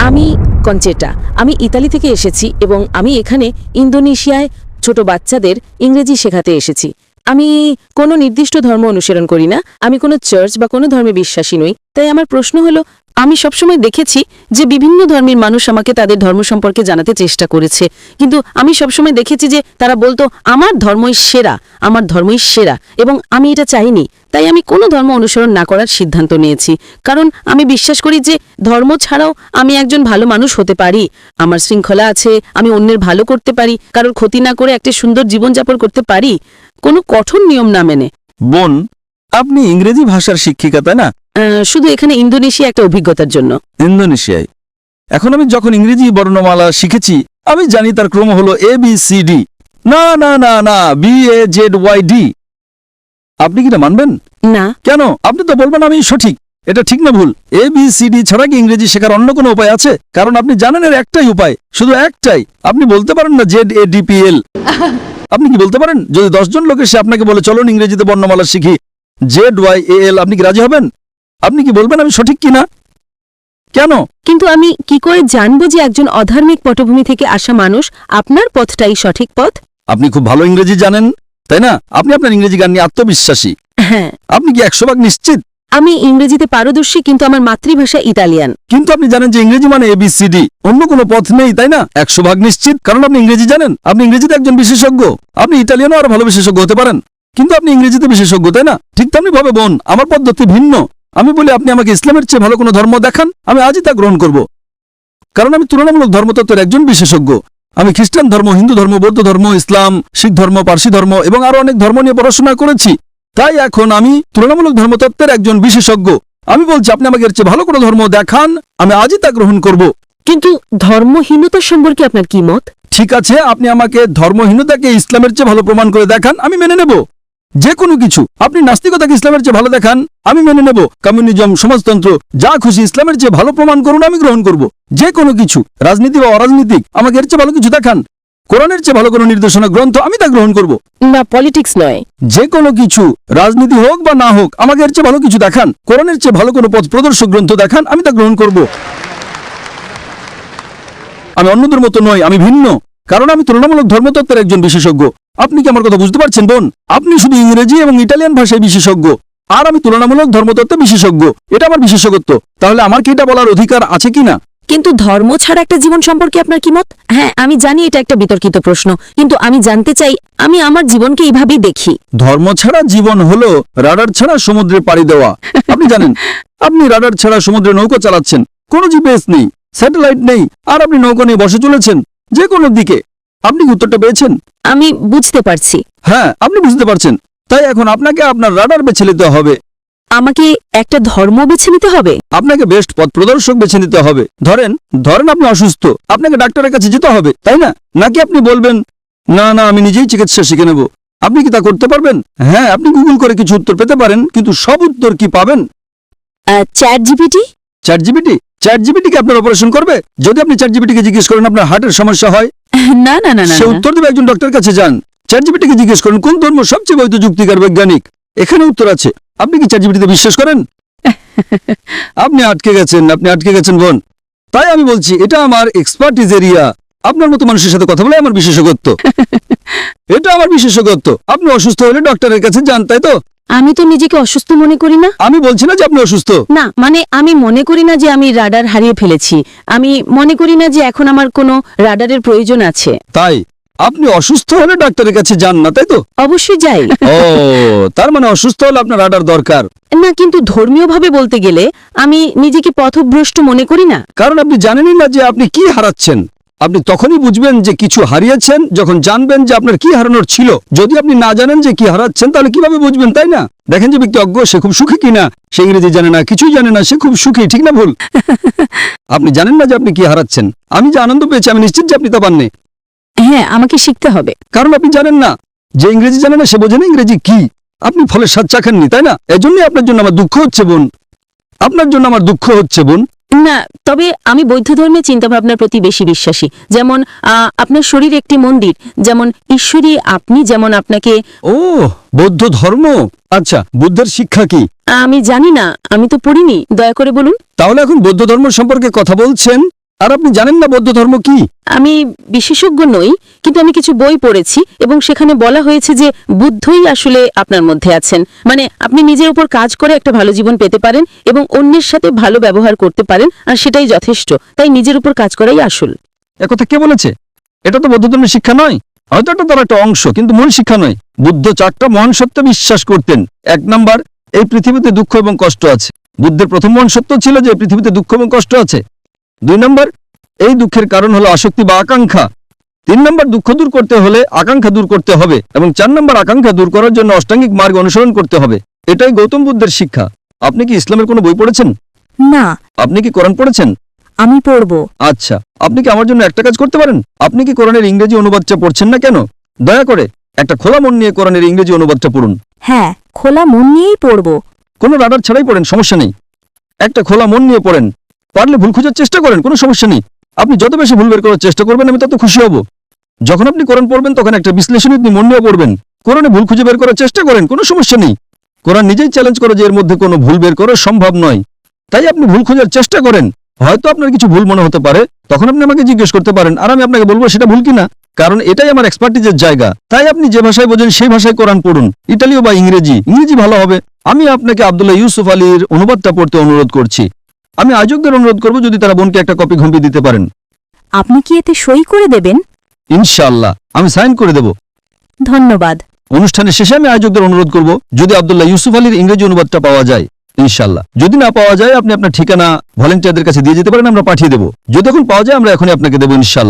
আমি কনচেটা। আমি ইতালি থেকে এসেছি এবং আমি এখানে ইন্দোনেশিয়ায় ছোট বাচ্চাদের ইংরেজি শেখাতে এসেছি। আমি কোনো নির্দিষ্ট ধর্ম অনুসরণ করি না, আমি কোনো চার্চ বা কোনো ধর্মে বিশ্বাসী নই। তাই আমার প্রশ্ন হলো, আমি সবসময় দেখেছি যে বিভিন্ন ধর্মের মানুষ আমাকে তাদের ধর্ম সম্পর্কে জানাতে চেষ্টা করেছে, কিন্তু আমি সবসময় দেখেছি যে তারা বলতো আমার ধর্মই সেরা, আমার ধর্মই সেরা, এবং আমি এটা চাইনি। তাই আমি কোনো ধর্ম অনুসরণ না করার সিদ্ধান্ত নিয়েছি, কারণ আমি বিশ্বাস করি যে ধর্ম ছাড়াও আমি একজন ভালো মানুষ হতে পারি। আমার শৃঙ্খলা আছে, আমি অন্যের ভালো করতে পারি, কারোর ক্ষতি না করে একটা সুন্দর জীবনযাপন করতে পারি, কোনো কঠোর নিয়ম না মেনে। বোন, আপনি ইংরেজি ভাষার শিক্ষিকা, তাই না? শুধু এখানে ইন্দোনেশিয়া একটা অভিজ্ঞতার জন্য। ইন্দোনেশিয়ায় এখন আমি যখন ইংরেজি বর্ণমালা শিখেছি, আমি জানি তার ক্রম হলো ABCD। না না না না, BAZYD। আপনি কি এটা মানবেন? না। কেন? আপনি তো বলবেন আমি সঠিক। এটা ঠিক না ভুল? ABCD ছাড়া কি ইংরেজি শেখার অন্য কোনো উপায় আছে? কারণ আপনি জানেন এর একটাই উপায়, শুধু একটাই। আপনি বলতে পারেন না ZADPL? আপনি কি বলতে পারেন? যদি 10 জন লোক এসে আপনাকে বলে চলুন ইংরেজিতে বর্ণমালা শিখি ZYAL, আপনি কি রাজি হবেন? আপনি কি বলবেন আমি সঠিক কিনা? কেন? কিন্তু আমি কি করে জানবো যে একজন অধার্মিক পটভূমি থেকে আসা মানুষ আপনার পথটাই সঠিক পথ? আপনি খুব ভালো ইংরেজি জানেন, তাই না? আপনি আপনার ইংরেজি জ্ঞান নিয়ে আত্মবিশ্বাসী। হ্যাঁ। আপনি কি 100% নিশ্চিত? আমি ইংরেজিতে পারদর্শী, কিন্তু আমার মাতৃভাষা ইতালিয়ান। কিন্তু আপনি জানেন যে ইংরেজি মানে ABCD, অন্য কোনো পথ নেই, তাই না? 100% নিশ্চিত, কারণ আপনি ইংরেজি জানেন। আপনি ইংরেজিতে একজন বিশেষজ্ঞ। আপনি ইটালিয়ানও আরো ভালো বিশেষজ্ঞ হতে পারেন, কিন্তু আপনি ইংরেজিতে বিশেষজ্ঞ, তাই না? ঠিক তেমনি ভাবে বোন, আমার পদ্ধতি ভিন্ন। আমি বলি আপনি আমাকে ইসলামের চেয়ে ভালো কোনো ধর্ম দেখান, আমি আজই তা গ্রহণ করব, কারণ আমি তুলনামূলক ধর্মতত্ত্বের একজন বিশেষজ্ঞ। আমি খ্রিস্টান ধর্ম, হিন্দু ধর্ম, বৌদ্ধ ধর্ম, ইসলাম, শিখ ধর্ম, পার্সি ধর্ম এবং আরো অনেক ধর্ম নিয়ে পড়াশোনা করেছি। তাই এখন আমি তুলনামূলক ধর্মতত্ত্বের একজন বিশেষজ্ঞ। আমি বলছি আপনি আমাকে এর চেয়ে ভালো কোনো ধর্ম দেখান, আমি আজই তা গ্রহণ করব। কিন্তু ধর্মহীনতা সম্পর্কে আপনার কি মত? ঠিক আছে, আপনি আমাকে ধর্মহীনতাকে ইসলামের চেয়ে ভালো প্রমাণ করে দেখান, আমি মেনে নেব। যে কোনো কিছু। আপনি নাস্তিকতাকে ইসলামের চেয়ে ভালো দেখান, আমি মেনে নেব। কমিউনিজম, সমাজতন্ত্র, যা খুশি ইসলামের চেয়ে ভালো প্রমাণ করুন, আমি গ্রহণ করব। যে কোনো কিছু, রাজনীতি বা অরাজনীতিক, আমাকে এর চেয়ে ভালো কিছু দেখান। কোরআনের চেয়ে ভালো কোনো নির্দেশনা গ্রন্থ, আমি তা গ্রহণ করব। না, পলিটিক্স নয়, যে কোনো কিছু, রাজনীতি হোক বা না হোক, আমাকে এর চেয়ে ভালো কিছু দেখান। কোরআনের চেয়ে ভালো কোনো পথ প্রদর্শক গ্রন্থ দেখান, আমি তা গ্রহণ করব। আমি অন্যদের মতো নই, আমি ভিন্ন, কারণ আমি তুলনামূলক ধর্মতত্ত্বের একজন বিশেষজ্ঞ। আপনি কি আমার কথা বুঝতে পারছেন বোন? আপনি শুধু ইংরেজি এবং ইটালিয়ান ভাষায় বিশেষজ্ঞ, আর আমি তুলনামূলক ধর্মতত্ত্বে বিশেষজ্ঞ। এটা আমার বিশেষজ্ঞত্ব। তাহলে আমার কি এটা বলার অধিকার আছে কিনা? কিন্তু ধর্ম ছাড়া একটা জীবন সম্পর্কে আপনার কি মত? হ্যাঁ, আমি জানি এটা একটা বিতর্কিত প্রশ্ন, কিন্তু আমি জানতে চাই। আমি আমার জীবনকে এইভাবেই দেখি। ধর্ম ছাড়া জীবন হলো রাডার ছাড়া সমুদ্রে পাড়ি দেওয়া। আপনি জানেন, আপনি রাডার ছাড়া সমুদ্রে নৌকা চালাচ্ছেন, কোনো জিপিএস নেই, স্যাটেলাইট নেই, আর আপনি নৌকা নিয়ে বসে চলেছেন যে কোনো দিকে। আপনি উত্তরটা পেয়েছেন? আমি বুঝতে পারছি। হ্যাঁ, আপনি বুঝতে পারছেন। তাই এখন আপনাকে আপনার রাডার বেছে নিতে হবে। আমাকে একটা ধর্ম বেছে নিতে হবে? আপনাকে বেস্ট পথ প্রদর্শক বেছে নিতে হবে। ধরেন আপনি অসুস্থ, আপনাকে ডাক্তারের কাছে যেতে হবে, তাই না? নাকি আপনি বলবেন না না, আমি নিজেই চিকিৎসা শিখে নেব? আপনি কি তা করতে পারবেন? হ্যাঁ, আপনি গুগল করে কিছু উত্তর পেতে পারেন, কিন্তু সব উত্তর কি পাবেন? Chat GPT? চ্যাট জিপিটি কি আপনার অপারেশন করবে? যদি আপনি চ্যাট জিপিটিকে জিজ্ঞেস করেন আপনার হার্টের সমস্যা হয়, না না না না, সে উত্তর দেবে একজন ডক্টরের কাছে যান। চ্যাট জিপিটিকে জিজ্ঞেস করেন কোন ধর্ম সবচেয়ে বৈধ যুক্তিকার বৈজ্ঞানিক, এখানে উত্তর আছে। আপনি কি চ্যাট জিপিটিতে বিশ্বাস করেন? আপনি আটকে গেছেন বোন। তাই আমি বলছি এটা আমার এক্সপার্টিজ এরিয়া। আপনার মতো মানুষের সাথে কথা বলে আমার বিশেষজ্ঞত্ব। এটা আমার বিশেষজ্ঞত্ব। আপনি অসুস্থ হলে ডক্টরের কাছে যান, তাই তো? আমি তো নিজেকে অসুস্থ মনে করি না। আমি বলছি না যে আপনি অসুস্থ। না, মানে আমি মনে করি না যে আমি রাডার হারিয়ে ফেলেছি। আমি মনে করি না যে এখন আমার কোনো রাডারের প্রয়োজন আছে। তাই আপনি অসুস্থ হলে ডাক্তারের কাছে যান না, তাই তো? অবশ্যই যাই। ও, তার মানে অসুস্থ হলে আপনার রাডার দরকার না, কিন্তু ধর্মীয়ভাবে বলতে গেলে আমি নিজেকে পথভ্রষ্ট মনে করি না। কারণ আপনি জানেনই না যে আপনি কি হারাচ্ছেন। আপনি তখনই বুঝবেন যে কিছু হারিয়েছেন যখন জানবেন যে আপনার কি হারানোর ছিল। যদি আপনি না জানেন যে কি হারাচ্ছেন, তাহলে কিভাবে বুঝবেন, তাই না? দেখেন যে ব্যক্তি অজ্ঞ, সে খুব সুখী কিনা। সে ইংরেজি জানে না, কিছুই জানে না, সে খুব সুখী, ঠিক না ভুল? আপনি জানেন না যে আপনি কি হারাচ্ছেন। আমি যে আনন্দ পেয়েছি, আমি নিশ্চিত যে আপনি তা পাননি। হ্যাঁ, আমাকে শিখতে হবে। কারণ আপনি জানেন না, যে ইংরেজি জানে না সে বোঝে না ইংরেজি কি। আপনি ফলের স্বাদ চাখাননি, তাই না? এজন্যই আপনার জন্য আমার দুঃখ হচ্ছে বোন। আপনার জন্য আমার দুঃখ হচ্ছে বোন। না, তবে আমি বৌদ্ধ ধর্মের চিন্তাভাবনার প্রতি বেশি বিশ্বাসী। যেমন আপনার শরীর একটি মন্দির, যেমন ঈশ্বরী আপনি, যেমন আপনাকে। ও, বৌদ্ধ ধর্ম। আচ্ছা, বুদ্ধের শিক্ষা কি? আমি জানি না, আমি তো পড়িনি, দয়া করে বলুন। তাহলে এখন বৌদ্ধ ধর্ম সম্পর্কে কথা বলছেন, আর আপনি জানেন না বৌদ্ধ ধর্ম কি? আমি বিশেষজ্ঞ নই, কিন্তু আমি কিছু বই পড়েছি এবং সেখানে বলা হয়েছে যে বুদ্ধই আসলে আপনার মধ্যে আছেন। মানে আপনি নিজের উপর কাজ করে একটা ভালো জীবন পেতে পারেন এবং অন্যের সাথে ভালো ব্যবহার করতে পারেন, আর সেটাই যথেষ্ট। তাই নিজের উপর কাজ করাই আসল। একথা কে বলেছে? এটা তো বৌদ্ধ ধর্মের শিক্ষা নয়। হয়তো এটা তার একটা অংশ, কিন্তু মূল শিক্ষা নয়। বুদ্ধ 4টা মহান সত্যে বিশ্বাস করতেন। 1 নাম্বার, এই পৃথিবীতে দুঃখ এবং কষ্ট আছে। বুদ্ধের প্রথম মহান সত্য ছিল যে পৃথিবীতে দুঃখ এবং কষ্ট আছে। 2 নাম্বার, এই দুঃখের কারণ হলো আসক্তি বা আকাঙ্ক্ষা। 3 নাম্বার, দুঃখ দূর করতে হলে আকাঙ্ক্ষা দূর করতে হবে। এবং 4 নাম্বার, আকাঙ্ক্ষা দূর করার জন্য অষ্টাঙ্গিক মার্গ অনুসরণ করতে হবে। এটাই গৌতম বুদ্ধের শিক্ষা। আপনি কি ইসলামের কোনো বই পড়েছেন? না, আপনি কি কোরআন পড়েছেন? আমি পড়ব। আচ্ছা, আপনি কি আমার জন্য একটা কাজ করতে পারেন? আপনি কি কোরআনের ইংরেজি অনুবাদটা পড়ছেন না কেন? দয়া করে একটা খোলা মন নিয়ে কোরআনের ইংরেজি অনুবাদটা পড়ুন। হ্যাঁ, খোলা মন নিয়েই পড়ব। কোনো রাডার ছাড়াই পড়েন, সমস্যা নেই। একটা খোলা মন নিয়ে পড়েন। পারলে ভুল খোঁজার চেষ্টা করেন, কোনো সমস্যা নেই। আপনি যত বেশি ভুল বের করার চেষ্টা করবেন, আমি তত খুশি হব। যখন আপনি কোরআন পড়বেন তখন একটা বিশ্লেষণী মন নিয়ে পড়বেন। কোরআনে ভুল খুঁজে বের করার চেষ্টা করেন, কোনো সমস্যা নেই। কোরআন নিজেই চ্যালেঞ্জ করে যে এর মধ্যে কোনো ভুল বের করা সম্ভব নয়। তাই আপনি ভুল খোঁজার চেষ্টা করেন। হয়তো আপনার কিছু ভুল মনে হতে পারে, তখন আপনি আমাকে জিজ্ঞেস করতে পারেন, আর আমি আপনাকে বলবো সেটা ভুল কিনা। কারণ এটাই আমার এক্সপার্টিজের জায়গা। তাই আপনি যে ভাষায় বোঝেন সেই ভাষায় কোরআন পড়ুন, ইতালীয় বা ইংরেজি। ইংরেজি ভালো হবে। আমি আপনাকে আব্দুল্লাহ ইউসুফ আলীর অনুবাদটা পড়তে অনুরোধ করছি। আমি আয়োজকদের অনুরোধ করব যদি তারা বোনকে একটা কপি ঘম্পি দিতে পারেন। আপনি কি এতে সই করে দেবেন? ইনশাআল্লাহ আমি সাইন করে দেব। ধন্যবাদ। অনুষ্ঠানের শেষে আমি আয়োজকদের অনুরোধ করব যদি আব্দুল্লাহ ইউসুফ আলীর ইংরেজি অনুবাদটা পাওয়া যায়, ইনশাআল্লাহ। যদি না পাওয়া যায় আপনি আপনার ঠিকানা ভলেন্টিয়ারদের কাছে দিয়ে যেতে পারেন, আমরা পাঠিয়ে দেব। যদি এখন পাওয়া যায় আমরা এখনই আপনাকে দেবো, ইনশাআল্লাহ।